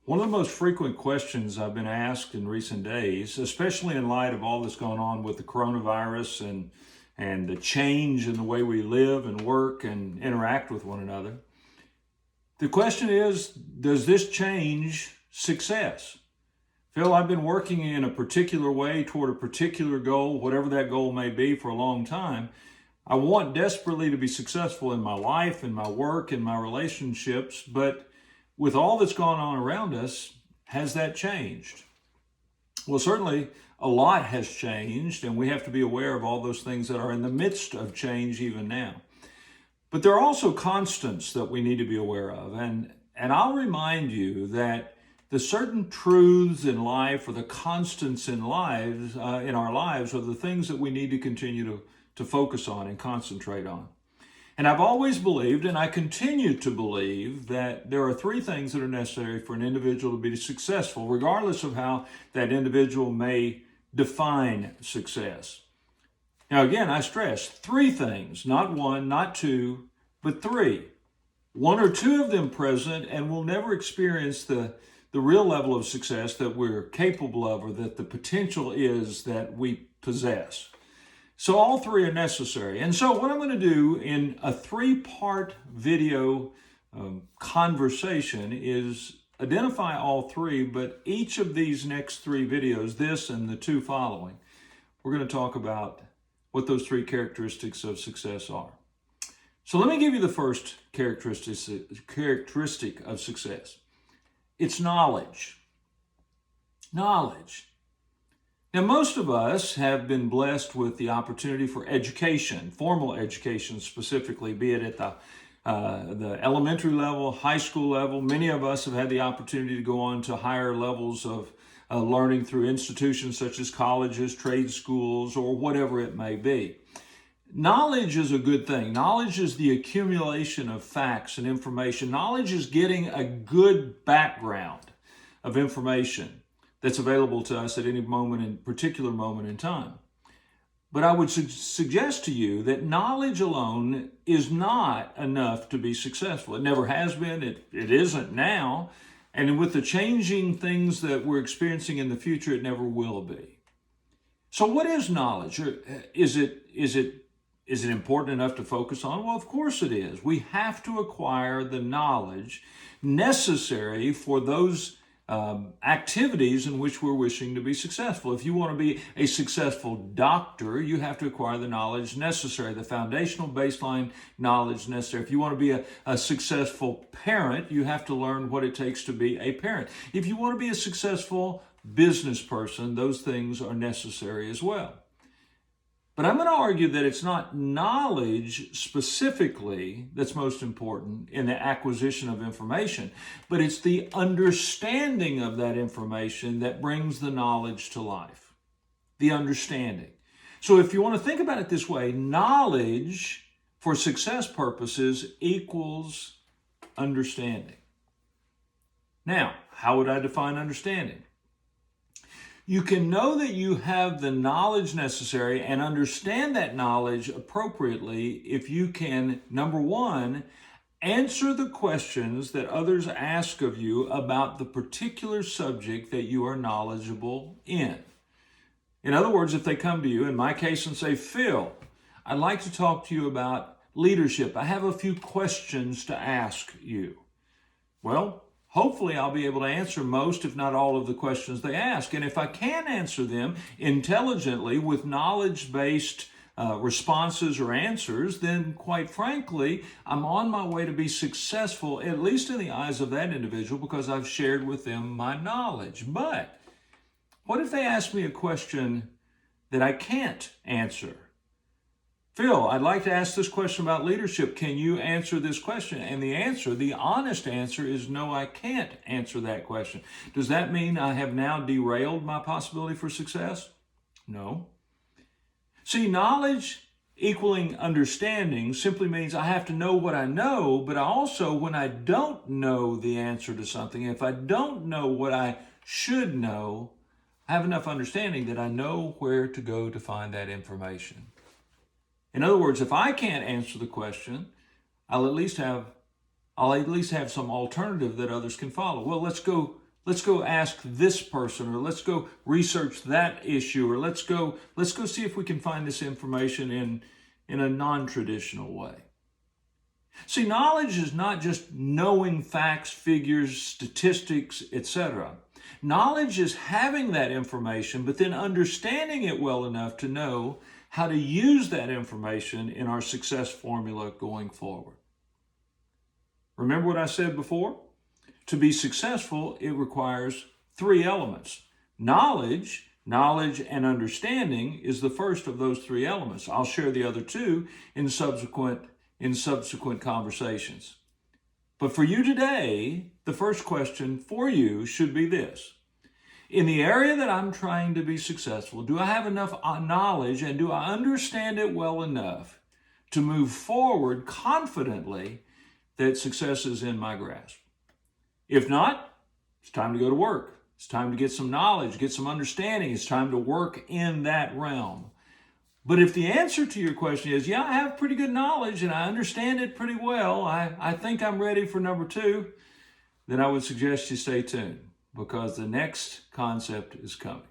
One of the most frequent questions I've been asked in recent days, especially in light of all that's going on with the coronavirus and the change in the way we live and work and interact with one another, the question is, does this change success? Phil, I've been working in a particular way toward a particular goal, whatever that goal may be, for a long time. I want desperately to be successful in my life, in my work, in my relationships, but with all that's gone on around us, has that changed? Well, certainly a lot has changed, and we have to be aware of all those things that are in the midst of change even now. But there are also constants that we need to be aware of, and I'll remind you that the certain truths in life or the constants in our lives are the things that we need to continue to focus on and concentrate on. And I've always believed, and I continue to believe, that there are three things that are necessary for an individual to be successful, regardless of how that individual may define success. Now, again, I stress three things, not one, not two, but three. One or two of them present, and we'll never experience the real level of success that we're capable of or that the potential is that we possess. So all three are necessary. And so what I'm going to do in a three-part video conversation is identify all three, but each of these next three videos, this and the two following, we're going to talk about what those three characteristics of success are. So let me give you the first characteristic of success. It's knowledge. Knowledge. Now, most of us have been blessed with the opportunity for education, formal education specifically, be it at the elementary level, high school level. Many of us have had the opportunity to go on to higher levels of learning through institutions such as colleges, trade schools, or whatever it may be. Knowledge is a good thing. Knowledge is the accumulation of facts and information. Knowledge is getting a good background of information that's available to us at any particular moment in time. But I would suggest to you that knowledge alone is not enough to be successful. It never has been, it isn't now, and with the changing things that we're experiencing in the future, it never will be. So what is knowledge? Is it important enough to focus on? Well, of course it is. We have to acquire the knowledge necessary for those activities in which we're wishing to be successful. If you want to be a successful doctor, you have to acquire the knowledge necessary, the foundational baseline knowledge necessary. If you want to be a successful parent, you have to learn what it takes to be a parent. If you want to be a successful business person, those things are necessary as well. But I'm going to argue that it's not knowledge specifically that's most important in the acquisition of information, but it's the understanding of that information that brings the knowledge to life. The understanding. So if you want to think about it this way, knowledge for success purposes equals understanding. Now, how would I define understanding? You can know that you have the knowledge necessary and understand that knowledge appropriately if you can, number one, answer the questions that others ask of you about the particular subject that you are knowledgeable in. In other words, if they come to you, in my case, and say, Phil, I'd like to talk to you about leadership. I have a few questions to ask you. Well, hopefully I'll be able to answer most, if not all, of the questions they ask. And if I can answer them intelligently with knowledge-based responses or answers, then quite frankly, I'm on my way to be successful, at least in the eyes of that individual, because I've shared with them my knowledge. But what if they ask me a question that I can't answer? Phil, I'd like to ask this question about leadership. Can you answer this question? And the honest answer is no, I can't answer that question. Does that mean I have now derailed my possibility for success? No. See, knowledge equaling understanding simply means I have to know what I know, but also when I don't know the answer to something, if I don't know what I should know, I have enough understanding that I know where to go to find that information. In other words, if I can't answer the question, I'll at least have some alternative that others can follow. Well, let's go let's go ask this person, or let's go research that issue, or let's go see if we can find this information in a non-traditional way. See, knowledge is not just knowing facts, figures, statistics, etc. Knowledge is having that information, but then understanding it well enough to know how to use that information in our success formula going forward. Remember what I said before? To be successful, it requires 3 elements. Knowledge and understanding is the first of those 3 elements. I'll share the other 2 in subsequent conversations. But for you today, the first question for you should be this. In the area that I'm trying to be successful, do I have enough knowledge and do I understand it well enough to move forward confidently that success is in my grasp? If not, it's time to go to work. It's time to get some knowledge, get some understanding. It's time to work in that realm. But if the answer to your question is, yeah, I have pretty good knowledge and I understand it pretty well, I think I'm ready for number 2, then I would suggest you stay tuned, because the next concept is coming.